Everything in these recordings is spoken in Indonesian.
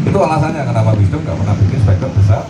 Itu alasannya kenapa Wisdom nggak pernah bikin speaker besar.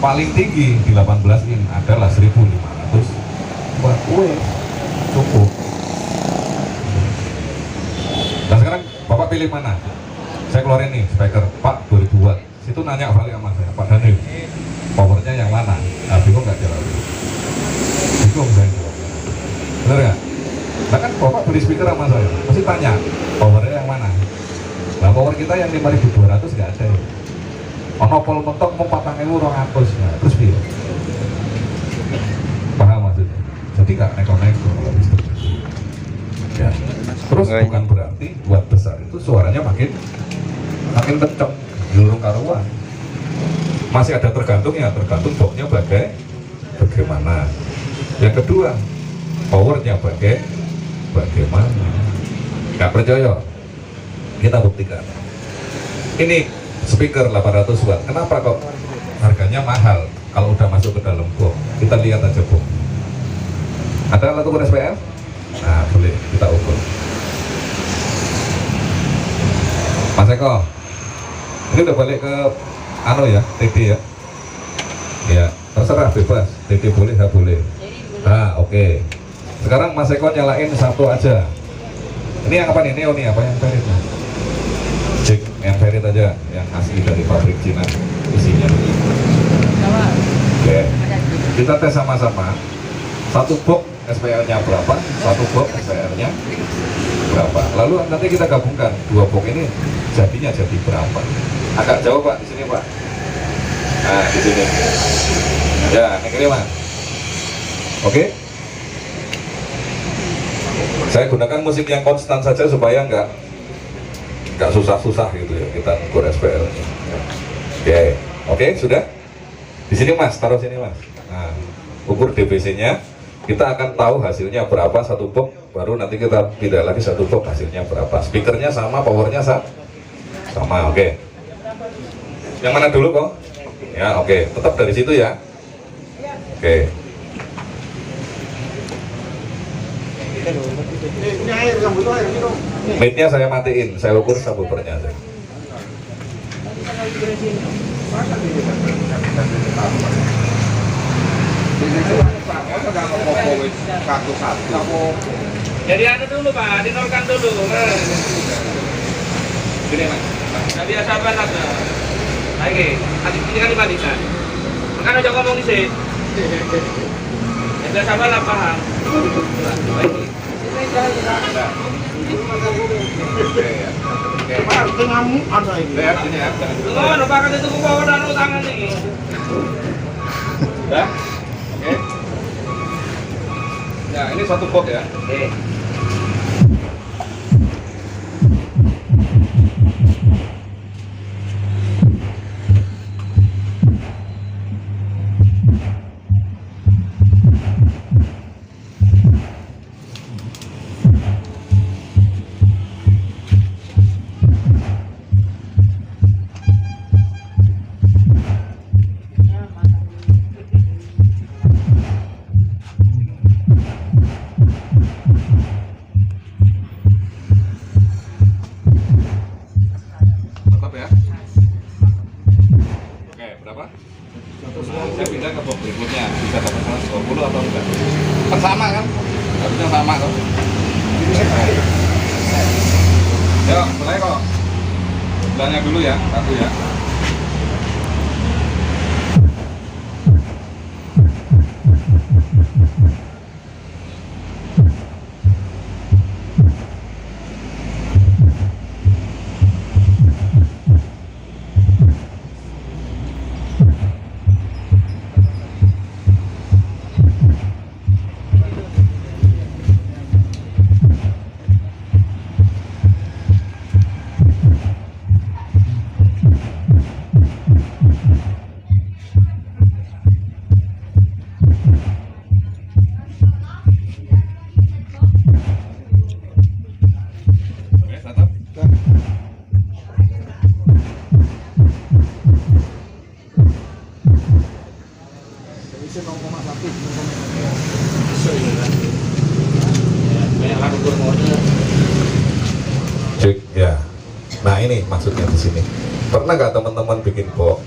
Paling tinggi di 18 in adalah 1500 watt. Cukup. Nah sekarang Bapak pilih mana? Saya keluarin nih speaker Pak 2000 watt. Situ nanya balik sama saya, Pak Daniel, powernya yang mana? Nah, bingung nggak jawab? Bingung saya jawab. Bener nggak? Nah kan Bapak beli speaker sama saya, pasti tanya powernya yang mana? Nah power kita yang 5200 nggak ada ya. Ono pol mentok mau 4200, nah terus biar paham maksudnya? Jadi nggak neko-neko kalau Wisdom. Ya. Terus bukan berarti buat besar itu suaranya makin kenceng, jurung karuan. Masih ada tergantungnya, tergantung boxnya bagaimana. Yang kedua, powernya bagaimana. Nggak percaya? Kita buktikan. Ini speaker 800 watt. Kenapa kok harganya mahal kalau udah masuk ke dalam box? Kita lihat aja box. Ada alat ukur SPF? Nah, boleh kita ukur. Mas Eko, ini udah balik ke ya, TD ya. Ya, terserah bebas. TD boleh, nggak boleh. Nah, oke. Sekarang Mas Eko nyalain satu aja. Ini yang apa nih? Neo nih apa yang Ferit? Cek yang Ferit aja, yang asli dari pabrik Cina isinya. Oke. Kita tes sama-sama. Satu box SPL-nya berapa? Satu box SPL-nya berapa? Lalu nanti kita gabungkan dua box ini jadinya jadi berapa? Agak jauh Pak di sini Pak. Nah di sini. Ya, ini Mas. Oke. Saya gunakan musik yang konstan saja supaya nggak susah-susah gitu ya kita ukur SPL. Oke, sudah. Di sini Mas, taruh sini Mas. Nah, ukur DBC-nya. Kita akan tahu hasilnya berapa satu box, baru nanti kita pindah lagi satu box hasilnya berapa. Speakernya sama, powernya sama, oke. Yang mana dulu kok? Ya, oke. Tetap dari situ ya. Oke. Mic-nya saya matiin, saya ukur subwoofernya aja. Jadi anu dulu Pak, dinolkan dulu. Gini Mas, nggak biasa banget. Lagi, ini kan dibandingkan. Makanya jangan ngomong di sini. Yang biasa banget paham. Pak, tengahmu ada ini. Lihat sini ya. Oh, no pakai itu bawa dan tangan ini. Udah? Oke. Ya, ini satu box ya. Oke. Tetap ya. Oke, berapa? Saya pindah ke box berikutnya. Bisa dapat 120 atau enggak? Kan sama kan? Harusnya sama kok. Yuk, mulai kok. Sebelahnya dulu ya, satu ya. Oke, satu. Bisa 0,1. Banyak kan ukur maunya. Cek ya. ini maksudnya di sini. Pernah nggak teman-teman bikin box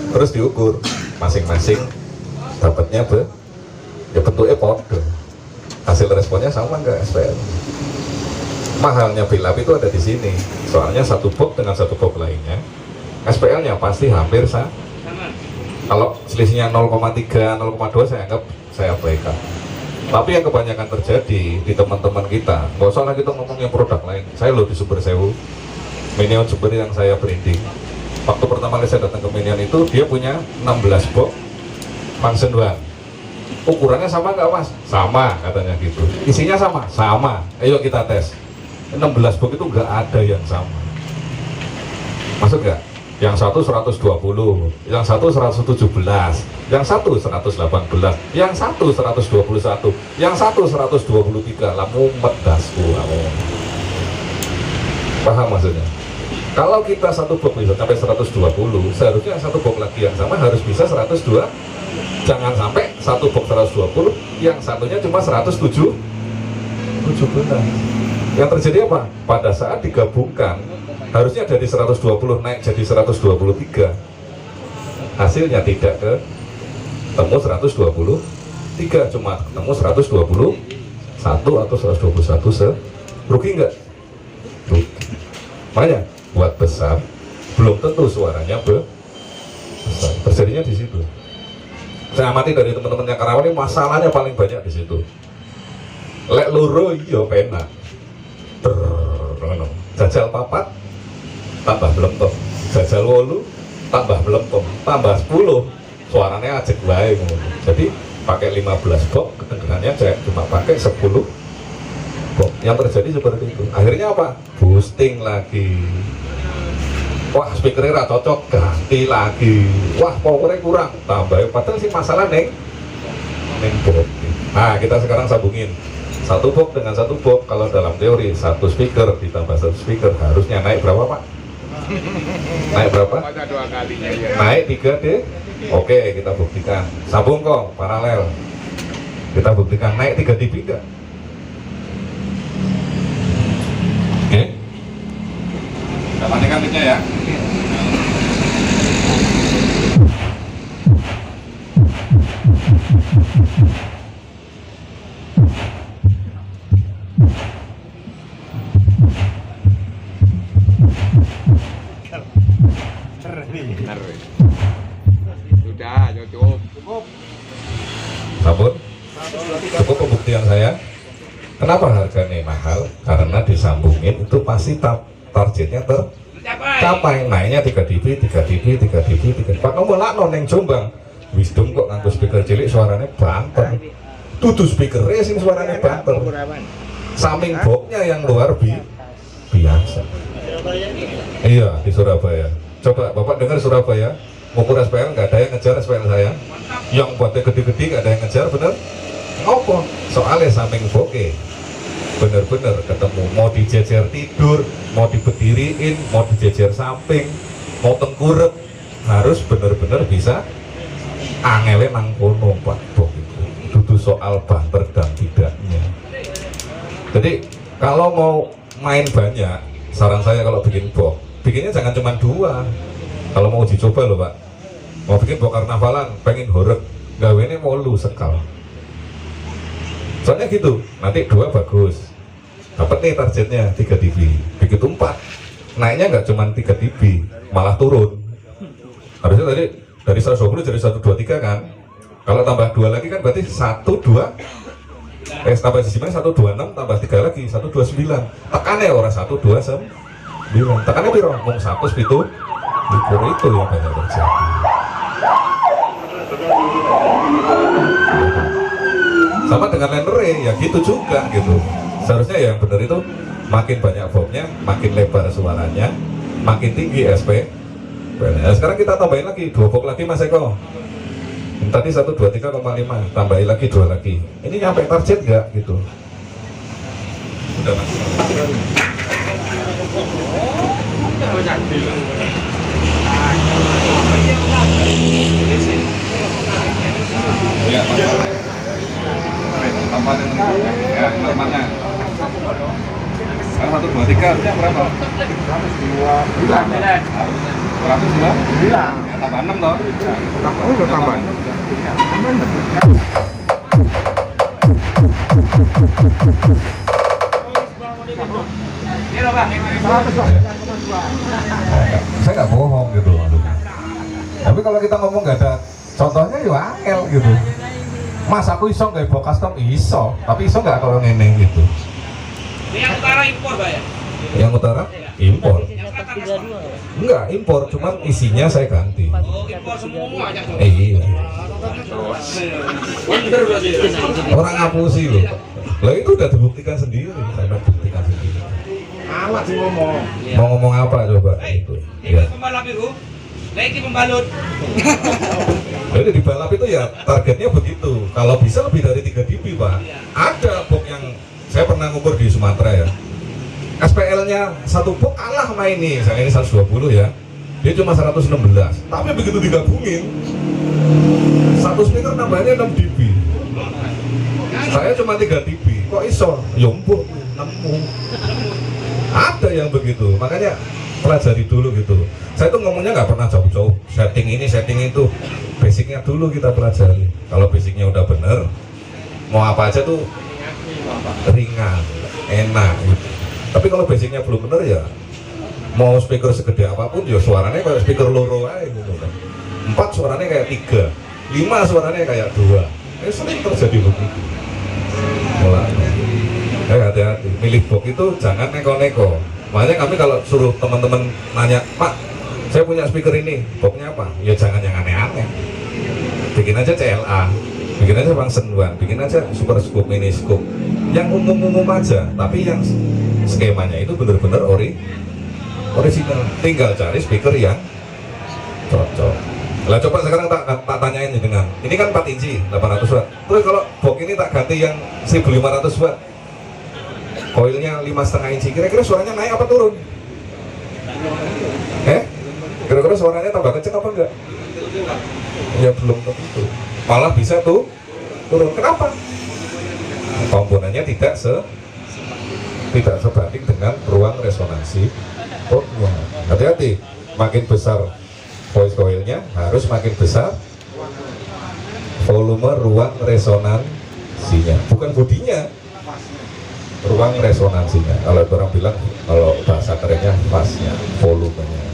terus diukur masing-masing dapatnya ya bentuknya podo, hasil responnya sama nggak SPL? Mahalnya build up itu ada di sini, soalnya satu box dengan satu box lainnya SPL-nya pasti hampir sama. Kalau selisihnya 0,3, 0,2 saya anggap saya abaikan. Tapi yang kebanyakan terjadi di teman-teman kita, nggak usah lah kita ngomongin produk lain. Saya loh di Sumber Sewu, Minion Sumber yang saya branding. Waktu pertama kali saya datang ke Minion itu, dia punya 16 box function one. Ukurannya sama nggak mas? Sama katanya gitu. Isinya sama? Sama. Ayo kita tes. 16 box itu nggak ada yang sama. Maksud nggak? Yang satu 120, yang satu 117, yang satu 118, yang satu 121, yang satu 123. Lamu medasku kamu. Paham maksudnya? Kalau kita satu box bisa sampai 120, seharusnya satu box lagi yang sama harus bisa 102. Jangan sampai satu box 120, yang satunya cuma 117. Yang terjadi apa? Pada saat digabungkan, harusnya dari 120 naik jadi 123. Hasilnya tidak ketemu 123, cuma ketemu 121 atau 121 rugi nggak? Rugi. Makanya buat besar belum tentu suaranya besar. Terjadinya di situ. Saya amati dari teman-teman yang Karawang ini masalahnya paling banyak di situ. Lek loro iya penak. Jajal papat tambah belemtom, jajal 8 tambah belemtom, tambah 10 suaranya ajek wae ngono. Jadi pakai 15 box kedengarannya cuma pakai 10 box. Yang terjadi seperti itu. Akhirnya apa? Boosting lagi. Wah, speakernya nggak cocok, ganti lagi. Wah, powernya kurang, tambah. Padahal sih masalah neng box. Nah, kita sekarang sambungin satu box dengan satu box. Kalau dalam teori satu speaker ditambah satu speaker harusnya naik berapa pak? Naik berapa? Naik 3D. Oke, kita buktikan. Sambung kok, paralel. Kita buktikan naik 3 dB enggak? Oke. Kita matikan mic-nya ya. Sudah, cukup. Sabun? Cukup pembuktian saya. Kenapa harganya mahal? Karena disambungin itu pasti targetnya tercapai. Naiknya 3 dB, 3 dB, 3 dB, 3 dB. Pak kamu lakno neng Jombang. Wisdom kok nganggo speaker cilik suaranya banter. Tutu speaker racing suaranya banter. Samping boxnya yang luar biasa. Iya, di Surabaya. Coba Bapak dengar Surabaya, ngukur SPL nggak ada yang ngejar SPL saya. Yang buatnya gede-gede nggak ada yang ngejar, bener? Apa? Soalnya samping boke bener-bener ketemu. Mau dijejer tidur, mau diberdiriin, mau dijejer samping, mau tengkurep, harus bener-bener bisa angele nang kono Pak Bok itu. Dudu soal banter dan tidaknya. Jadi kalau mau main banyak, saran saya kalau bikin box, bikinnya jangan cuma 2. Kalau mau uji coba loh Pak, mau bikin box karnavalan, pengen horeg, gawene mau lu sekal. Soalnya gitu, nanti 2 bagus, dapat nih targetnya 3 dB. Begitu 4, naiknya nggak cuma 3 dB, malah turun. Harusnya tadi dari 120 jadi 123 kan. Kalau tambah 2 lagi kan berarti 12. Tambah sisi mana 126 tambah 3 lagi 129. Tekannya orang 129. Tekannya piro? Ngomong 100 itu yang banyak terjadi. Sama dengan lenere ya gitu juga gitu. Seharusnya yang benar itu makin banyak boxnya, makin lebar suaranya, makin tinggi SP. Nah, sekarang kita tambahin lagi 2 box lagi Mas Eko. Tadi 123,5, tambahin lagi 2 lagi. Ini nyampe target nggak gitu? Udah Mas. Ya, tampanin ya, normalnya. Sekarang 1, 2, 3 artinya berapa? 102. 102? Bilang. Ya, tambah 6 toh? Udah tambah. Ini loh Bang. Saya nggak bohong gitu maksudnya. Tapi kalau kita ngomong nggak ada contohnya ya angel gitu. Mas aku iso nggak bawa custom iso, tapi iso nggak kalau ngene gitu. Ini yang utara impor Pak ya? Yang utara impor. Yang selatan custom. Enggak impor, cuman isinya saya ganti. Oh impor semua aja. Iya. Bener berarti. Orang ngapusi loh. Lah itu udah dibuktikan sendiri, saya buktikan sendiri. Alat sih ngomong. Mau ngomong apa coba itu? Ini Ya. pembalap itu. Lagi pembalut. Jadi di balap itu ya targetnya begitu. Kalau bisa lebih dari 3 dB Pak. Ada box yang saya pernah ngukur di Sumatera ya. SPL-nya satu box kalah sama ini. Misalnya ini 120 ya. Dia cuma 116. Tapi begitu digabungin, satu speaker nambahnya 6 dB. Saya cuma 3 dB. Kok iso? Yompuk, nemu. Ada yang begitu. Makanya pelajari dulu gitu. Saya tuh ngomongnya nggak pernah jauh-jauh. Setting ini, setting itu. Basicnya dulu kita pelajari. Kalau basicnya udah bener, mau apa aja tuh ringan, enak gitu. Tapi kalau basicnya belum bener ya, mau speaker segede apapun ya suaranya kayak speaker loro aja gitu kan. 4 suaranya kayak 3, 5 suaranya kayak 2. Sering terjadi begitu. Mulai. Hati-hati. Milih box itu jangan neko-neko. Makanya kami kalau suruh teman-teman nanya, Pak, saya punya speaker ini, boxnya apa? Ya jangan yang aneh-aneh. Bikin aja CLA, bikin aja function one, bikin aja super scope, mini scope, yang umum-umum aja. Tapi yang skemanya itu benar-benar original. Tinggal cari speaker yang cocok. Lah coba sekarang tak tanyain dengan, ini kan 4 inci, 800 watt. Terus kalau box ini tak ganti yang 1500 watt, koilnya 5,5 inci, kira-kira suaranya naik apa turun? Kira-kira suaranya tambah kenceng apa enggak? Ya belum tentu. Malah bisa tuh turun. Kenapa? Komponennya tidak sebanding dengan ruang resonansi boxnya. Hati-hati, makin besar voice coilnya harus makin besar volume ruang resonansinya, bukan bodinya, ruang resonansinya. Kalau orang bilang, kalau bahasa kerennya pasnya, volumenya.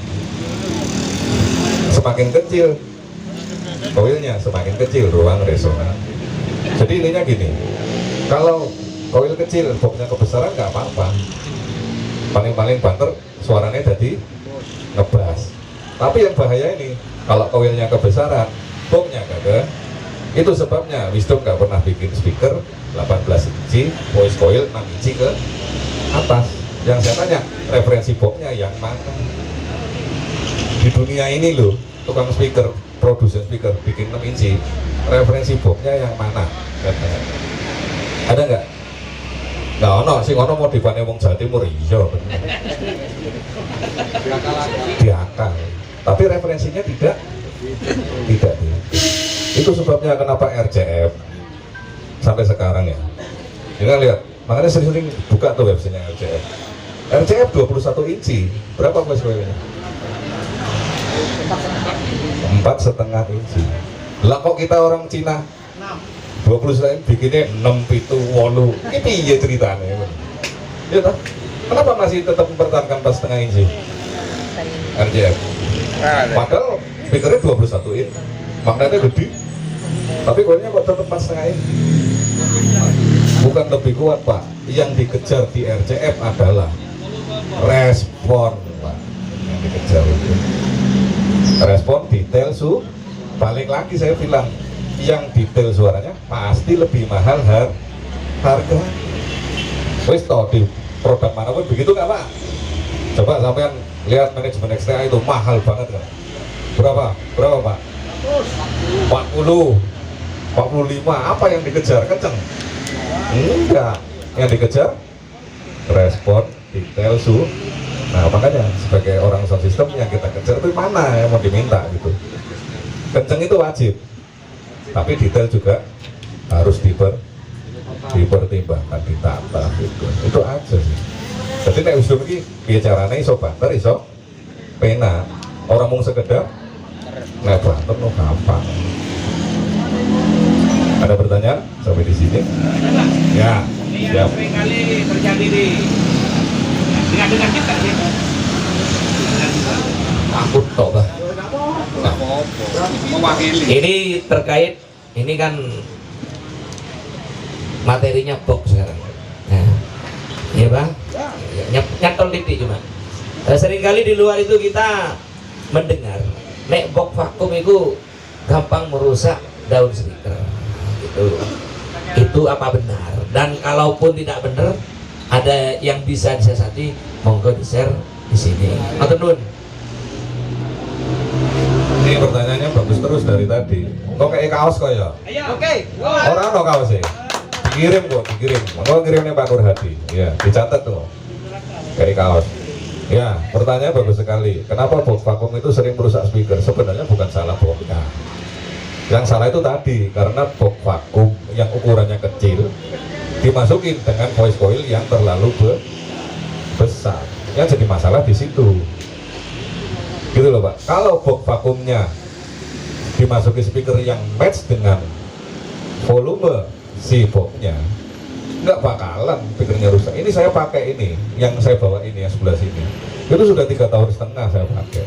Semakin kecil koilnya, semakin kecil ruang resonan. Jadi ininya gini, kalau koil kecil, boxnya kebesaran nggak apa-apa. Paling-paling banter suaranya jadi ngebas. Tapi yang bahaya ini, kalau koilnya kebesaran, boxnya kagak. Itu sebabnya Wisdom nggak pernah bikin speaker 18 inci, voice coil 6 inci ke atas. Yang saya tanya, referensi boxnya yang mana? Di dunia ini loh, tukang speaker, produsen speaker bikin 6 inci, referensi boxnya yang mana? Ada nggak? Nggak ono, sih ono modifannya wong Jawa Timur, iya bener. Diakal. Tapi referensinya tidak. Itu sebabnya kenapa RCF sampai sekarang ya. Ini kan lihat, makanya sering-sering buka tuh websitenya RCF. RCF 21 inci, berapa voice coilnya? 4,5 inci. Lah kok kita orang Cina 20 bikinnya 6, 7, 8. Ini piye ceritanya? Ya toh? Kenapa masih tetap mempertahankan 4,5 inci? RCF. Padahal speakernya 21 inci, magnetnya gede, tapi koilnya kok tetap 4,5 inci. Bukan lebih kuat Pak, yang dikejar di RCF adalah respon Pak, yang dikejar itu respon detail balik lagi saya bilang, yang detail suaranya pasti lebih mahal harga. Wis toh di produk manapun begitu nggak Pak? Coba sampean lihat manajemen XTA itu mahal banget kan? Berapa Pak? 40, 45. Apa yang dikejar? Kenceng? Enggak. Yang dikejar respon detail Nah makanya sebagai orang sound system yang kita kejar itu mana yang mau diminta gitu. Kenceng itu wajib, tapi detail juga harus dipertimbangkan, ditata gitu. Itu aja sih. Jadi nek wisdom iki piye carane iso banter iso penak. Orang mung sekedar nek banter no gampang. Ada pertanyaan sampai di sini? Ya, Ini siap. yang sering kali terjadi di dengan kita sih. Takut tok bah. Ini terkait, ini kan materinya box sekarang. Nah, iya bang, nyantol titik cuma. Seringkali di luar itu kita mendengar, nek box vakum itu gampang merusak daun speaker. Itu apa benar? Dan kalaupun tidak benar, ada yang bisa disiasati, monggo di share di sini. Matur nuwun. Ini pertanyaannya bagus terus dari tadi. Kok kayak kaos kok ya? Ayo. Oke. Orang no kaos sih. Dikirim kok, dikirim. Mau kirimnya Pak Nurhadi. Ya, dicatat tuh. Kayak kaos. Ya, pertanyaan bagus sekali. Kenapa box vakum itu sering merusak speaker? Sebenarnya bukan salah boxnya. Yang salah itu tadi karena box vakum yang ukurannya kecil dimasukin dengan voice coil yang terlalu besar. Yang jadi masalah di situ. Gitu loh Pak. Kalau box vakumnya dimasuki speaker yang match dengan volume si boxnya, nggak bakalan speakernya rusak. Ini saya pakai ini, yang saya bawa ini yang sebelah sini. Itu sudah 3,5 tahun saya pakai.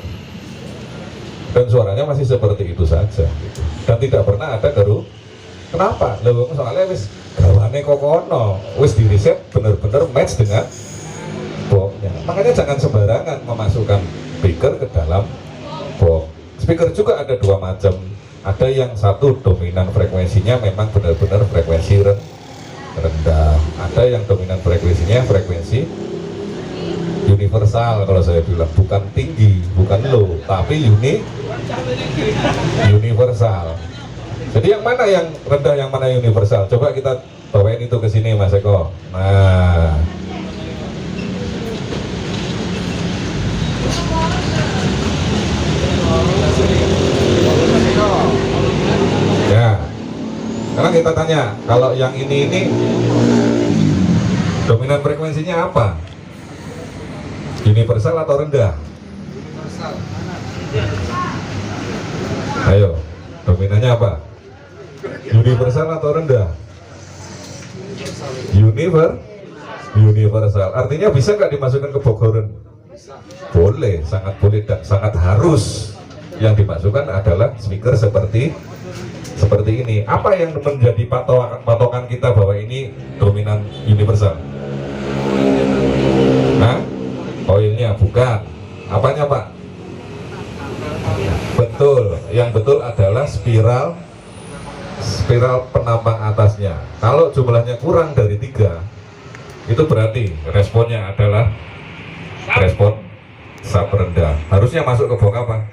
Dan suaranya masih seperti itu saja. Gitu. Dan tidak pernah ada keruh. Kenapa? Loh, soalnya wis gawane kokono, wis di riset bener-bener match dengan boxnya. Makanya jangan sembarangan memasukkan speaker ke dalam box. Speaker juga ada dua macam. Ada yang satu dominan frekuensinya memang benar-benar frekuensi rendah. Ada yang dominan frekuensinya frekuensi universal kalau saya bilang, bukan tinggi, bukan low, tapi universal. Jadi yang mana yang rendah, yang mana universal? Coba kita bawain itu ke sini Mas Eko. Nah, ya. Sekarang kita tanya, kalau yang ini dominan frekuensinya apa? Universal atau rendah? Ayo, dominannya apa? Universal atau rendah? Universal. Artinya bisa nggak dimasukkan ke box-horn? Boleh, sangat boleh dan sangat harus. Yang dimasukkan adalah speaker seperti ini. Apa yang menjadi patokan kita bahwa ini dominan universal? Hah? Koilnya bukan. Apanya Pak? Betul. Yang betul adalah spiral penambang atasnya. Kalau jumlahnya kurang dari 3, itu berarti responnya adalah respon sub rendah. Harusnya masuk ke box apa?